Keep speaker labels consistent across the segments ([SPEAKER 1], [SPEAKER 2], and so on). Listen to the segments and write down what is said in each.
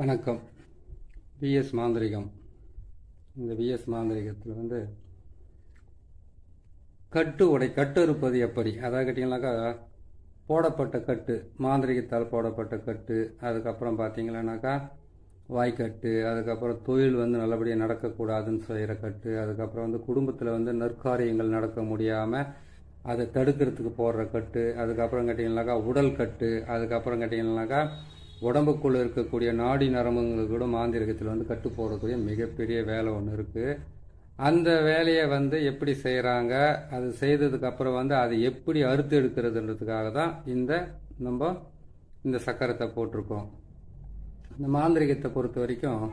[SPEAKER 1] வணக்கம். விஎஸ் மாந்திரிகம். இந்த விஎஸ் மாந்திரிகத்தில் கட்டு இருப்பது எப்படி, அதாவது கேட்டிங்கனாக்கா போடப்பட்ட கட்டு, மாந்திரிகத்தால் போடப்பட்ட கட்டு, அதுக்கப்புறம் பார்த்தீங்கன்னாக்கா வாய்க்கட்டு, அதுக்கப்புறம் தொழில் நல்லபடியாக நடக்கக்கூடாதுன்னு செய்கிற கட்டு, அதுக்கப்புறம் குடும்பத்தில் நற்காரியங்கள் நடக்க முடியாமல் அதை தடுக்கிறதுக்கு போடுற கட்டு, அதுக்கப்புறம் கேட்டிங்கனாக்கா உடல் கட்டு, அதுக்கப்புறம் கேட்டிங்கனாக்கா உடம்புக்குள்ளே இருக்கக்கூடிய நாடி நரம்புங்களுக்கு கூட மாந்திரிகத்தில் கட்டு போடக்கூடிய மிகப்பெரிய வேலை ஒன்று இருக்குது. அந்த வேலையை எப்படி செய்கிறாங்க, அது செய்ததுக்கப்புறம் அதை எப்படி அறுத்து எடுக்கிறதுன்றதுக்காக தான் நம்ம இந்த சக்கரத்தை போட்டிருக்கோம். இந்த மாந்திரிகத்தை பொறுத்த வரைக்கும்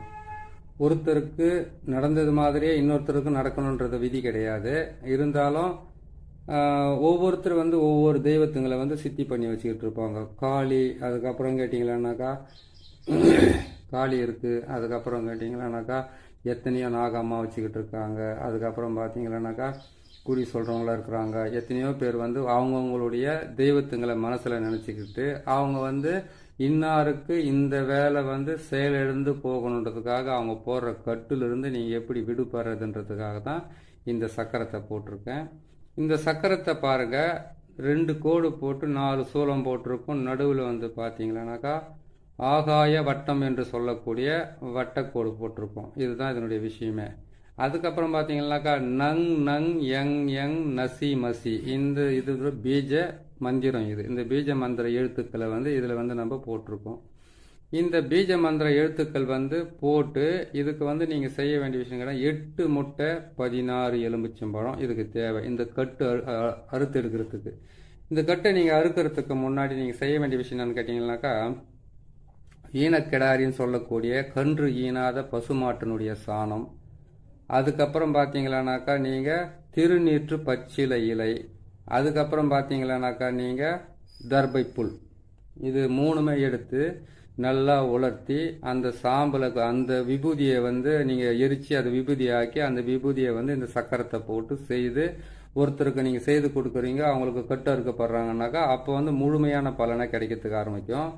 [SPEAKER 1] ஒருத்தருக்கு நடந்தது மாதிரியே இன்னொருத்தருக்கும் நடக்கணுன்றது விதி கிடையாது. இருந்தாலும் ஒவ்வொருத்தர் ஒவ்வொரு தெய்வத்துங்களை சித்தி பண்ணி வச்சுக்கிட்டு இருப்பாங்க. காளி, அதுக்கப்புறம் கேட்டிங்களானாக்கா காளி இருக்குது, அதுக்கப்புறம் கேட்டிங்களானாக்கா எத்தனையோ நாகம்மா வச்சுக்கிட்டு இருக்காங்க, அதுக்கப்புறம் பார்த்தீங்களானாக்கா குறி சொல்கிறவங்களாம் இருக்கிறாங்க. எத்தனையோ பேர் அவங்கவுங்களுடைய தெய்வத்துங்களை மனசில் நினச்சிக்கிட்டு அவங்க இன்னாருக்கு இந்த வேலை செயலிழந்து போகணுன்றதுக்காக அவங்க போடுற கட்டிலிருந்து நீங்கள் எப்படி விடுபடுறதுன்றதுக்காக தான் இந்த சக்கரத்தை போட்டிருக்கேன். இந்த சக்கரத்தை பாருங்க, 2 கோடு போட்டு 4 சூலம் போட்டிருக்கும். நடுவில் பார்த்தீங்கன்னாக்கா ஆகாய வட்டம் என்று சொல்லக்கூடிய வட்டக்கோடு போட்டிருக்கோம். இதுதான் இதனுடைய விஷயமே. அதுக்கப்புறம் பார்த்தீங்கன்னாக்கா நங் நங் யங் யங் நசி மசி, இது பீஜ மந்திரம். இந்த பீஜ மந்திர எழுத்துக்களை இதில் நம்ம போட்டிருக்கோம். இந்த பீஜ மந்திர எழுத்துக்கள் போட்டு இதுக்கு நீங்கள் செய்ய வேண்டிய விஷயம் கேட்டால் 8 முட்டை 16 எலுமிச்சம்பழம் இதுக்கு தேவை. இந்த கட்டு அறுத்து எடுக்கிறதுக்கு, இந்த கட்டை நீங்கள் அறுக்கிறதுக்கு முன்னாடி நீங்கள் செய்ய வேண்டிய விஷயம் என்னன்னு கேட்டிங்கன்னாக்கா ஈனக்கெடாரின்னு சொல்லக்கூடிய கன்று ஈனாத பசுமாட்டினுடைய சாணம், அதுக்கப்புறம் பார்த்தீங்களானாக்கா நீங்கள் திருநீற்று பச்சிலை இலை, அதுக்கப்புறம் பார்த்தீங்களானாக்கா நீங்கள் தர்பை புல், இது 3மே எடுத்து நல்லா உலர்த்தி அந்த சாம்பலை அந்த விபூதியை நீங்கள் எரித்து அதை விபூதி ஆக்கி அந்த விபூதியை இந்த சக்கரத்தை போட்டு செய்து ஒருத்தருக்கு நீங்கள் செய்து கொடுக்குறீங்க. அவங்களுக்கு கட்டு அறுக்கப்படுறாங்கன்னாக்கா அப்போ முழுமையான பலனை கிடைக்கிறதுக்கு ஆரம்பிக்கும்.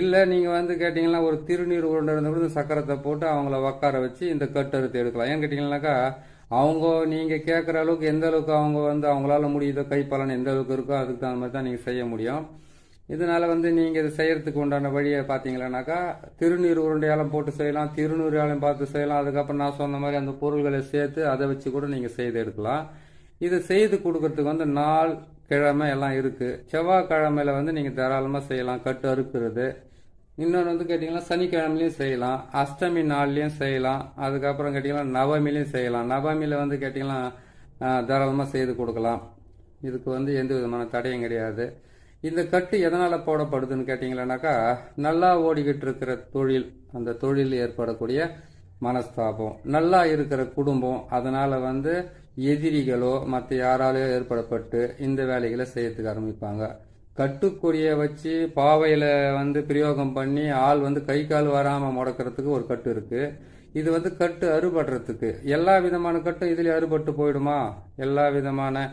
[SPEAKER 1] இல்லை நீங்கள் கேட்டிங்கன்னா ஒரு திருநீர் உருண்டை இருந்த சக்கரத்தை போட்டு அவங்கள உட்கார வச்சு இந்த கட்டு அறுத்து எடுக்கலாம். ஏன்னு கேட்டிங்கன்னாக்கா அவங்க நீங்கள் கேட்குற அளவுக்கு எந்த அளவுக்கு அவங்க அவங்களால முடியுதோ கை பலன் எந்த அளவுக்கு இருக்கோ அதுக்கு தகுந்த மாதிரி தான் நீங்கள் செய்ய முடியும். இதனால் நீங்கள் இது செய்கிறதுக்கு உண்டான வழியை பார்த்தீங்கன்னாக்கா திருநீர் உருண்டையாலும் போட்டு செய்யலாம், திருநூறாலையும் பார்த்து செய்யலாம். அதுக்கப்புறம் நான் சொன்ன மாதிரி அந்த பொருள்களை சேர்த்து அதை வச்சு கூட நீங்கள் செய்து எடுக்கலாம். இது செய்து கொடுக்கறதுக்கு நாள் கிழமை எல்லாம் இருக்குது. செவ்வாய்க்கிழமையில நீங்கள் தாராளமாக செய்யலாம் கட்டு அறுக்கிறது. இன்னொன்று கேட்டிங்கன்னா சனிக்கிழமையிலையும் செய்யலாம், அஷ்டமி நாள்லையும் செய்யலாம், அதுக்கப்புறம் கேட்டிங்கன்னா நவமிலையும் செய்யலாம். நவமியில் கேட்டிங்கன்னா தாராளமாக செய்து கொடுக்கலாம். இதுக்கு எந்த விதமான தடையும் கிடையாது. இந்த கட்டு எதனால் போடப்படுதுன்னு கேட்டிங்களானாக்கா நல்லா ஓடிக்கிட்டு இருக்கிற தொழில், அந்த தொழில் ஏற்படக்கூடிய மனஸ்தாபம், நல்லா இருக்கிற குடும்பம், அதனால் எதிரிகளோ மற்ற யாராலையோ ஏற்படப்பட்டு இந்த வேலைகளை செய்யறதுக்கு ஆரம்பிப்பாங்க. கட்டுக்கொடியை வச்சு பாவையில் பிரயோகம் பண்ணி ஆள் கை கால் வராமல் முடக்கிறதுக்கு ஒரு கட்டு இருக்குது. இது கட்டு அறுபடுறதுக்கு எல்லா விதமான கட்டும் இதில் அறுபட்டு போயிடுமா, எல்லா விதமான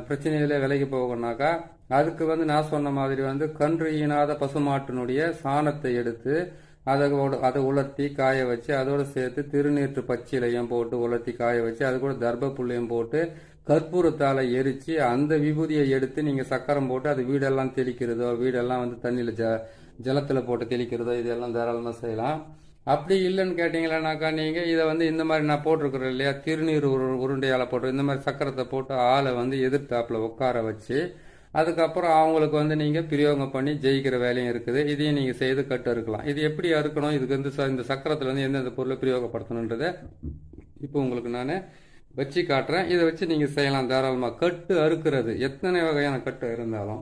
[SPEAKER 1] பிரச்சனைகளே விலகி போகணும்னாக்கா அதுக்கு நான் சொன்ன மாதிரி கன்று ஈனாத பசுமாட்டினுடைய சாணத்தை எடுத்து அதை உலர்த்தி காய வச்சு அதோடு சேர்த்து திருநீற்று பச்சிலையும் போட்டு உலர்த்தி காய வச்சு அது கூட தர்ப புள்ளையும் போட்டு கற்பூரத்தால் எரித்து அந்த விபூதியை எடுத்து நீங்கள் சக்கரம் போட்டு அது வீடெல்லாம் தெளிக்கிறதோ, வீடெல்லாம் தண்ணியில் ஜலத்தில் போட்டு தெளிக்கிறதோ இதெல்லாம் தாராளமாக செய்யலாம். அப்படி இல்லைன்னு கேட்டிங்களானாக்கா நீங்கள் இதை இந்த மாதிரி நான் போட்டிருக்கிறேன் இல்லையா, திருநீர் உருண்டையால் போட்டு இந்த மாதிரி சக்கரத்தை போட்டு ஆளை எதிர்த்தாப்பில் உட்கார வச்சு அதுக்கப்புறம் அவங்களுக்கு நீங்கள் பிரயோகம் பண்ணி ஜெயிக்கிற வேலையும் இருக்குது. இதையும் நீங்கள் செய்து கட்டு அறுக்கலாம். இது எப்படி அறுக்கணும், இதுக்கு இந்த சக்கரத்தில் எந்தெந்த பொருளை பிரயோகப்படுத்தணுன்றதை இப்போ உங்களுக்கு நான் வச்சு காட்டுறேன். இதை வச்சு நீங்கள் செய்யலாம் தாராளமாக. கட்டு அறுக்கிறது எத்தனை வகையான கட்டு இருந்தாலும்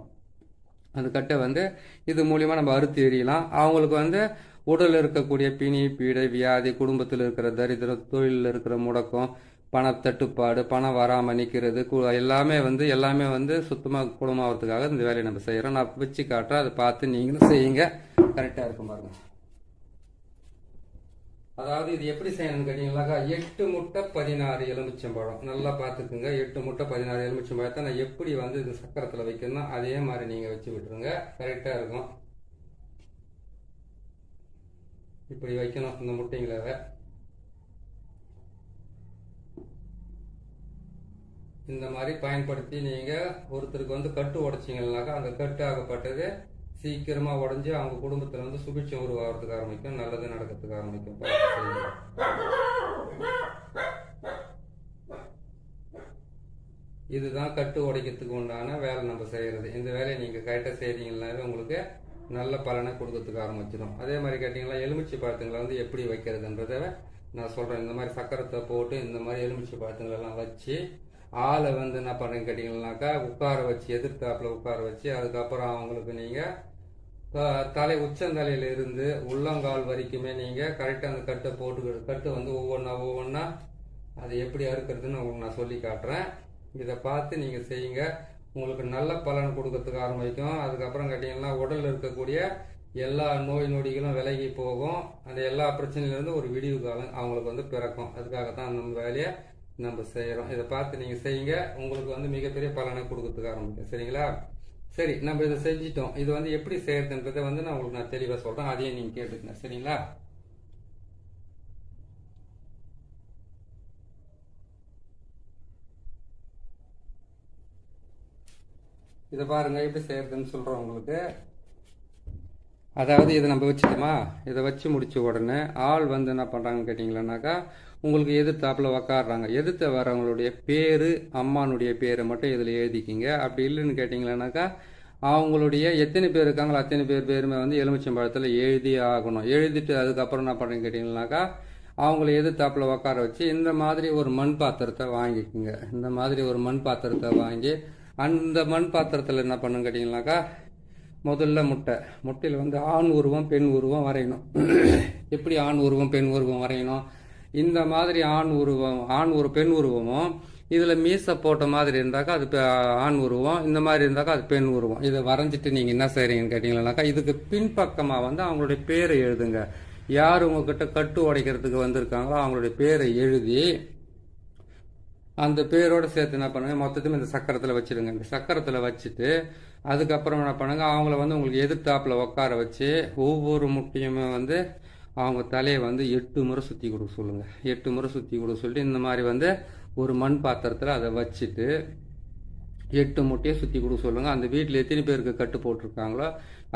[SPEAKER 1] அந்த கட்டை இது மூலியமாக நம்ம அறுத்து எறியலாம். அவங்களுக்கு உடலில் இருக்கக்கூடிய பிணி பீடை வியாதி, குடும்பத்தில் இருக்கிற தரித்திரம், தொழிலில் இருக்கிற முடக்கம், பணத்தட்டுப்பாடு, பணம் வராமல் நிற்கிறது, எல்லாமே சுத்தமாக குணமாகிறதுக்காக இந்த வேலையை நம்ம செய்கிறோம். நான் வச்சு காட்டுறேன், அதை பார்த்து நீங்களும் செய்யுங்க, கரெக்டாக இருக்கும் பாருங்க. அதாவது இது எப்படி செய்யணும்னு கேட்டீங்கன்னாக்கா 8 முட்டை 16 எலுமிச்சம்பழம், நல்லா பார்த்துக்குங்க. 8 முட்டை 16 எலுமிச்சம்பழத்தை நான் எப்படி இந்த சக்கரத்தில் வைக்கணும் அதே மாதிரி நீங்கள் வச்சு விட்டுருங்க, கரெக்டாக இருக்கும். இப்படி வைக்கணும் இந்த முட்டைங்களை. இந்த மாதிரி பயன்படுத்தி நீங்கள் ஒருத்தருக்கு வந்து கட்டு உடைச்சிங்கனாக்கா அந்த கட்டு ஆகப்பட்டது சீக்கிரமாக உடஞ்சி அவங்க குடும்பத்தில் வந்து சுபிட்சம் உருவாகிறதுக்கு ஆரம்பிக்கும், நல்லது நடக்கிறதுக்கு ஆரம்பிக்கும். இதுதான் கட்டு உடைக்கிறதுக்கு உண்டான வேலை நம்ம செய்கிறது. இந்த வேலையை நீங்கள் கரெக்டாக செய்கிறீங்கனாவே உங்களுக்கு நல்ல பலனை கொடுக்கறதுக்கு ஆரம்பிச்சிடும். அதே மாதிரி கேட்டிங்கன்னா எலுமிச்சை பழத்துங்களை வந்து எப்படி வைக்கிறதுன்றதை நான் சொல்கிறேன். இந்த மாதிரி சக்கரத்தை போட்டு இந்த மாதிரி எலுமிச்சை பழத்துங்களெல்லாம் வச்சு ஆளை வந்து என்ன பண்ணுறீங்க கேட்டிங்கன்னாக்கா உட்கார வச்சு எதிர்த்தாப்பில் உட்கார வச்சு அதுக்கப்புறம் அவங்களுக்கு நீங்கள் உச்சந்தலையில இருந்து உள்ளங்கால் வரைக்குமே நீங்கள் கரெக்டாக அந்த கட்டை போட்டு கட்டு வந்து ஒவ்வொன்றா அதை எப்படி அறுக்கிறதுன்னு உங்களுக்கு நான் சொல்லி காட்டுறேன். இதை பார்த்து நீங்கள் செய்யுங்க, உங்களுக்கு நல்ல பலன் கொடுக்கறதுக்கு ஆரம்பிக்கும். அதுக்கப்புறம் கேட்டிங்கன்னா உடலில் இருக்கக்கூடிய எல்லா நோய் நொடிகளும் விலகி போகும். அந்த எல்லா பிரச்சனையிலேருந்து ஒரு விடிவு காலம் அவங்களுக்கு வந்து பிறக்கும். அதுக்காகத்தான் நம்ம வேலையை நம்ம செய்கிறோம். இதை பார்த்து நீங்கள் செய்யுங்க, உங்களுக்கு வந்து மிகப்பெரிய பலனை கொடுக்கறதுக்கு ஆரம்பிக்கும். சரிங்களா? சரி, நம்ம இதை செஞ்சிட்டோம். இது வந்து எப்படி செய்யறதுன்றதை வந்து நான் உங்களுக்கு தெளிவாக சொல்கிறேன், அதையும் நீங்கள் கேட்டுக்கங்க. சரிங்களா? இதை பாருங்க எப்படி செய்யறதுன்னு சொல்கிறோம் உங்களுக்கு. அதாவது இதை நம்ம வச்சுட்டோமா, இதை வச்சு முடிச்ச உடனே ஆள் வந்து என்ன பண்ணுறாங்கன்னு கேட்டிங்களானாக்கா உங்களுக்கு எதிர்த்தாப்பில் உக்காடுறாங்க. எதிர்த்த வரவங்களுடைய பேர் அம்மானுடைய பேரை மட்டும் இதில் எழுதிக்கிங்க. அப்படி இல்லைன்னு கேட்டிங்களானாக்கா அவங்களுடைய எத்தனை பேர் இருக்காங்களோ அத்தனை பேருமே வந்து எலுமிச்சம்பழத்தில் எழுதி ஆகணும். எழுதிட்டு அதுக்கப்புறம் என்ன பண்ணுறீங்க கேட்டிங்கனாக்கா அவங்கள எதிர்த்தாப்பில் உட்கார வச்சு இந்த மாதிரி ஒரு மண் பாத்திரத்தை வாங்கிக்குங்க. இந்த மாதிரி ஒரு மண் பாத்திரத்தை வாங்கி அந்த மண் பாத்திரத்தில் என்ன பண்ணுங்க கேட்டிங்கனாக்கா முதல்ல முட்டையில் வந்து ஆண் உருவம் பெண் உருவம் வரையணும். எப்படி ஆண் உருவம் பெண் உருவம் வரையணும்? இந்த மாதிரி பெண் உருவமும் இதில் மீசை போட்ட மாதிரி இருந்தாக்கா அது ஆண் உருவம், இந்த மாதிரி இருந்தாக்கா அது பெண் உருவம். இதை வரைஞ்சிட்டு நீங்கள் என்ன செய்கிறீங்கன்னு கேட்டிங்கன்னாக்கா இதுக்கு பின்பக்கமாக வந்து அவங்களுடைய பேரை எழுதுங்க. யார் உங்ககிட்ட கட்டு உடைக்கிறதுக்கு வந்திருக்காங்களோ அவங்களுடைய பேரை எழுதி அந்த பேரோட சேர்த்து என்ன பண்ணுங்க மொத்தத்தையும் இந்த சக்கரத்தில் வச்சுடுங்க. இந்த சக்கரத்தில் வச்சுட்டு அதுக்கப்புறம் என்ன பண்ணுங்க அவங்கள வந்து உங்களுக்கு எதிர்த்தாப்பில் உட்கார வச்சு ஒவ்வொரு முட்டையுமே வந்து அவங்க தலையை வந்து 8 முறை சுற்றி கொடுக்க சொல்லுங்கள். 8 முறை சுற்றி கொடுக்க சொல்லிட்டு இந்த மாதிரி வந்து ஒரு மண் பாத்திரத்தில் அதை வச்சுட்டு 8 முட்டையை சுற்றி கொடுக்க சொல்லுங்கள். அந்த வீட்டில் எத்தனை பேருக்கு கட்டு போட்டிருக்காங்களோ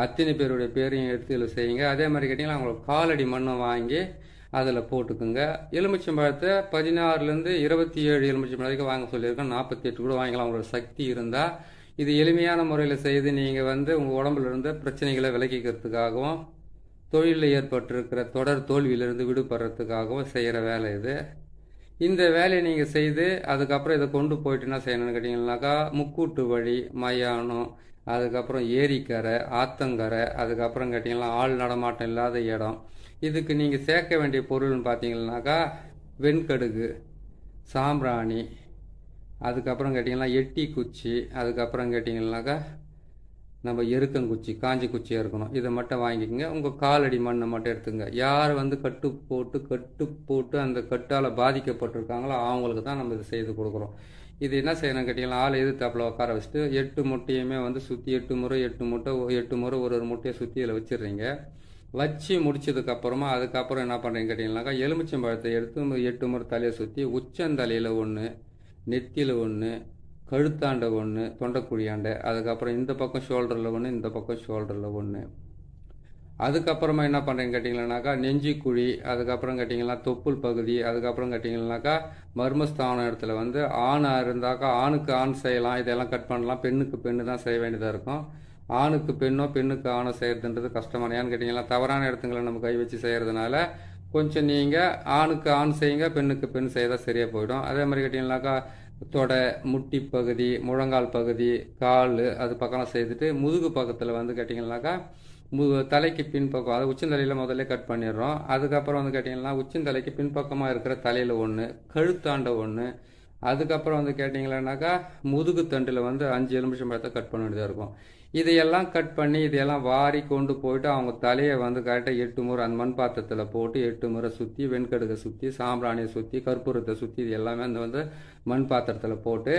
[SPEAKER 1] அத்தனை பேருடைய பேரையும் எடுத்து இதில் செய்யுங்க. அதே மாதிரி கேட்டிங்கன்னா அவங்களுக்கு காலடி மண்ணை வாங்கி அதில் போட்டுக்குங்க. எலுமிச்சம்பழத்தை 16லேருந்து 27 எலுமிச்சம்பழம் வரைக்கும் வாங்க சொல்லியிருக்கேன். 48 கூட வாங்கிக்கலாம் அவங்களோட சக்தி இருந்தால். இது எளிமையான முறையில் செய்து நீங்கள் வந்து உங்கள் உடம்புல இருந்த பிரச்சனைகளை விலக்கிக்கிறதுக்காகவும் தொழிலில் ஏற்பட்டிருக்கிற தொடர் தோல்வியிலிருந்து விடுபடுறதுக்காகவும் செய்கிற வேலை இது. இந்த வேலையை நீங்கள் செய்து அதுக்கப்புறம் இதை கொண்டு போயிட்டு என்ன செய்யணும்னு கேட்டிங்கன்னாக்கா முக்கூட்டு வழி, மயானம், அதுக்கப்புறம் ஏரிக்கரை, ஆத்தங்கரை, அதுக்கப்புறம் கேட்டிங்கன்னா ஆள் நடமாட்டம் இல்லாத இடம். இதுக்கு நீங்கள் சேர்க்க வேண்டிய பொருள்னு பார்த்தீங்கன்னாக்கா வெண்கடுகு, சாம்பிராணி, அதுக்கப்புறம் கேட்டிங்கன்னா எட்டி குச்சி, அதுக்கப்புறம் கேட்டிங்கன்னாக்கா நம்ம எருக்கங்குச்சி, காஞ்சி குச்சியாக இருக்கணும். இதை மட்டும் வாங்கிக்கோங்க. உங்கள் காலடி மண்ணை மட்டும் எடுத்துங்க. யார் வந்து கட்டு போட்டு அந்த கட்டால் பாதிக்கப்பட்டிருக்காங்களோ அவங்களுக்கு தான் நம்ம இதை செய்து கொடுக்குறோம். இது என்ன செய்யணும் கேட்டிங்கன்னா ஆள் எதிர்த்தாப்பில் உட்கார வச்சுட்டு 8 முட்டையுமே வந்து சுற்றி 8 முறை ஒரு முட்டையை சுற்றி இதில் வச்சிடுறீங்க. வச்சு முடிச்சதுக்கப்புறமா அதுக்கப்புறம் என்ன பண்ணுறீங்க கேட்டிங்கன்னாக்கா எலுமிச்சம்பழத்தை எடுத்து 8 முறை தலையை சுற்றி உச்சந்தலையில் 1, நெத்தியில் 1, கழுத்தாண்ட 1, தொண்டைக்குழியாண்ட, அதுக்கப்புறம் இந்த பக்கம் ஷோல்டரில் 1, இந்த பக்கம் ஷோல்டரில் 1. அதுக்கப்புறமா என்ன பண்ணுறீங்க கேட்டிங்கன்னாக்கா நெஞ்சி குழி, அதுக்கப்புறம் கேட்டிங்கன்னா தொப்புள் பகுதி, அதுக்கப்புறம் கேட்டிங்கன்னாக்கா மர்மஸ்தானம் இடத்துல வந்து ஆணாக இருந்தாக்கா ஆணுக்கு ஆண் செய்யலாம், இதெல்லாம் கட் பண்ணலாம். பெண்ணுக்கு பெண்ணு தான் செய்ய வேண்டியதாக இருக்கும். ஆணுக்கு பெண்ணோ பெண்ணுக்கு ஆணோ செய்கிறதுன்றது கஷ்டமான. ஏன்னு கேட்டிங்கன்னா தவறான இடத்துங்களை நம்ம கை வச்சு செய்கிறதுனால கொஞ்சம் நீங்கள் ஆணுக்கு ஆண் செய்யுங்க, பெண்ணுக்கு பெண் செய்தால் சரியாக போயிடும். அதே மாதிரி கேட்டிங்கன்னாக்கா தொடை, முட்டி பகுதி, முழங்கால் பகுதி, கால் அது பக்கம் செய்துட்டு முதுகு பக்கத்தில் வந்து கேட்டிங்கன்னாக்கா தலைக்கு பின்பக்கம், அதை உச்சந்தலையில் முதல்ல கட் பண்ணிடுறோம். அதுக்கப்புறம் வந்து கேட்டிங்கன்னா உச்சந்தலைக்கு பின்பக்கமாக இருக்கிற தலையில் 1, கழுத்தாண்ட 1, அதுக்கப்புறம் வந்து கேட்டிங்கன்னாக்கா முதுகு தண்டில் வந்து 5 எலுமிச்சம்பழத்தை கட் பண்ண வேண்டியதாக இருக்கும். இதையெல்லாம் கட் பண்ணி இதையெல்லாம் வாரி கொண்டு போயிட்டு அவங்க தலையை வந்து கரெக்டாக 8 முறை அந்த மண் பாத்திரத்தில் போட்டு 8 முறை சுற்றி வெண்கடுகை சுற்றி சாம்பிராணியை சுற்றி கற்பூரத்தை சுற்றி இது எல்லாமே அந்த வந்து மண் பாத்திரத்தில் போட்டு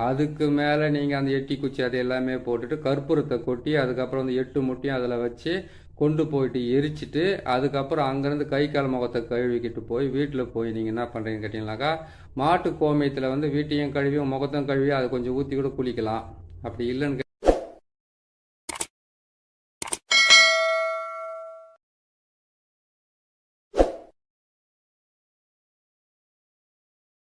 [SPEAKER 1] அதுக்கு மேலே நீங்கள் அந்த எட்டி குச்சி அது எல்லாமே போட்டுட்டு கற்பூரத்தை கொட்டி அதுக்கப்புறம் வந்து 8 முட்டையும் அதில் வச்சு கொண்டு போயிட்டு எரிச்சிட்டு அதுக்கப்புறம் அங்கேருந்து கை கால் முகத்தை கழுவிக்கிட்டு போய் வீட்டில் போய் நீங்கள் என்ன பண்ணுறீங்கன்னு கேட்டிங்கனாக்கா மாட்டு கோமியத்தில் வந்து வீட்டையும் கழுவி முகத்தையும் கழுவி அதை கொஞ்சம் ஊற்றி கூட குளிக்கலாம். அப்படி இல்லைன்னு